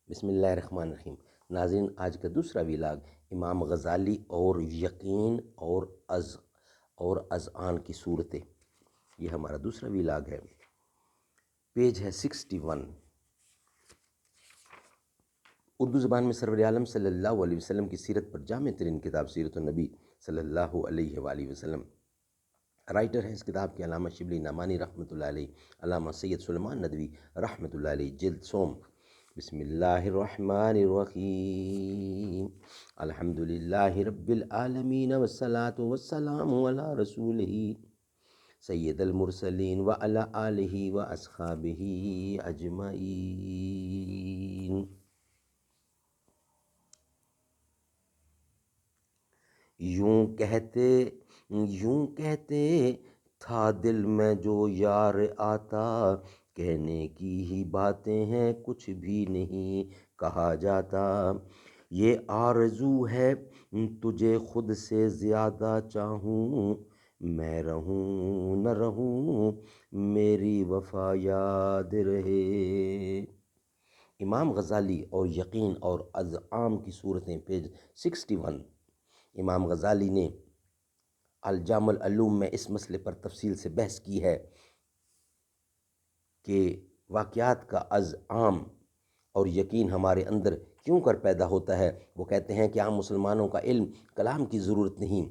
بسم اللہ الرحمن الرحیم۔ ناظرین، آج کا دوسرا ویلاگ امام غزالی اور یقین اور اذعان کی صورتیں، یہ ہمارا دوسرا ویلاگ ہے۔ پیج ہے 61۔ اردو زبان میں سرور عالم صلی اللہ علیہ وسلم کی سیرت پر جامع ترین کتاب سیرت النبی صلی اللہ علیہ وآلہ وسلم۔ رائٹر ہیں اس کتاب کے علامہ شبلی نعمانی رحمۃ اللہ علیہ، علامہ سید سلیمان ندوی رحمۃ اللہ علیہ، جلد سوم۔ بسم اللہ الرحمن الرحیم۔ الحمدللہ رب العالمین والصلاة والسلام علی رسولہ سید المرسلین وعلی آلہ واصحابہ اجمعین۔ یوں کہتے تھا دل میں جو یار آتا، کہنے کی ہی باتیں ہیں کچھ بھی نہیں کہا جاتا۔ یہ آرزو ہے تجھے خود سے زیادہ چاہوں، میں رہوں نہ رہوں میری وفا یاد رہے۔ امام غزالی اور یقین اور اذعان کی صورتیں، پیج 61۔ امام غزالی نے الجامع العلوم میں اس مسئلے پر تفصیل سے بحث کی ہے کہ واقعات کا اذعان اور یقین ہمارے اندر کیوں کر پیدا ہوتا ہے۔ وہ کہتے ہیں کہ عام مسلمانوں کا علم کلام کی ضرورت نہیں،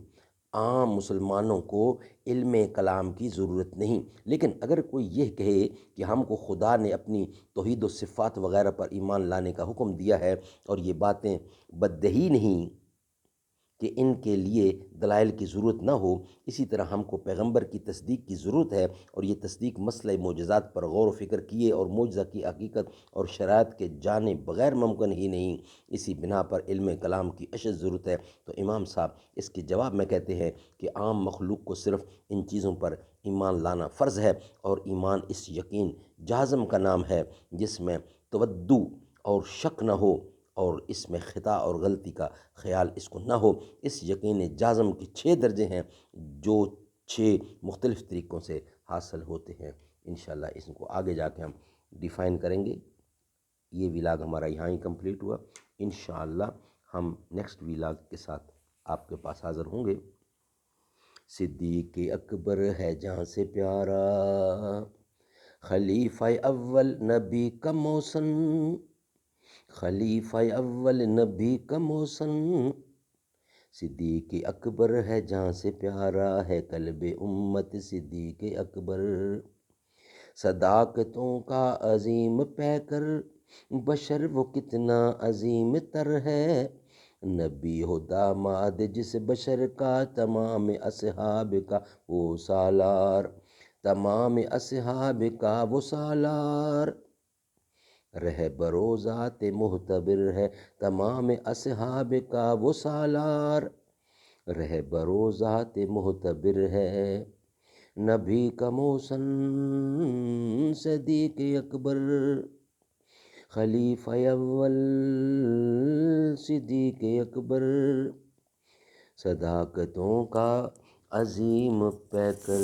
عام مسلمانوں کو علم کلام کی ضرورت نہیں، لیکن اگر کوئی یہ کہے کہ ہم کو خدا نے اپنی توحید و صفات وغیرہ پر ایمان لانے کا حکم دیا ہے اور یہ باتیں بدہی نہیں کہ ان کے لیے دلائل کی ضرورت نہ ہو، اسی طرح ہم کو پیغمبر کی تصدیق کی ضرورت ہے، اور یہ تصدیق مسئلہ معجزات پر غور و فکر کیے اور معجزہ کی حقیقت اور شرائط کے جانے بغیر ممکن ہی نہیں۔ اسی بنا پر علم کلام کی اشد ضرورت ہے۔ تو امام صاحب اس کے جواب میں کہتے ہیں کہ عام مخلوق کو صرف ان چیزوں پر ایمان لانا فرض ہے، اور ایمان اس یقین جازم کا نام ہے جس میں تودع اور شک نہ ہو، اور اس میں خطا اور غلطی کا خیال اس کو نہ ہو۔ اس یقین جازم کے 6 درجے ہیں جو 6 مختلف طریقوں سے حاصل ہوتے ہیں۔ انشاءاللہ اس کو آگے جا کے ہم ڈیفائن کریں گے۔ یہ ویلاگ ہمارا یہاں ہی کمپلیٹ ہوا۔ انشاءاللہ ہم نیکسٹ ویلاگ کے ساتھ آپ کے پاس حاضر ہوں گے۔ صدیق اکبر ہے جہاں سے پیارا، خلیفہ اول نبی کا موسم، خلیفہ اول نبی کا موسم۔ صدیق اکبر ہے جہاں سے پیارا، ہے قلب امت صدیق اکبر۔ صداقتوں کا عظیم پیکر، بشر وہ کتنا عظیم تر ہے۔ نبی ہو داماد جس بشر کا، تمام اصحاب کا وہ سالار، تمام اصحاب کا وہ سالار۔ رہبر و ذات محتبر ہے، تمام اصحاب کا وہ سالار۔ رہبر و ذات محتبر ہے، نبی کا موسم صدیق اکبر، خلیفہ اول صدیق اکبر۔ صداقتوں کا عظیم پیکر۔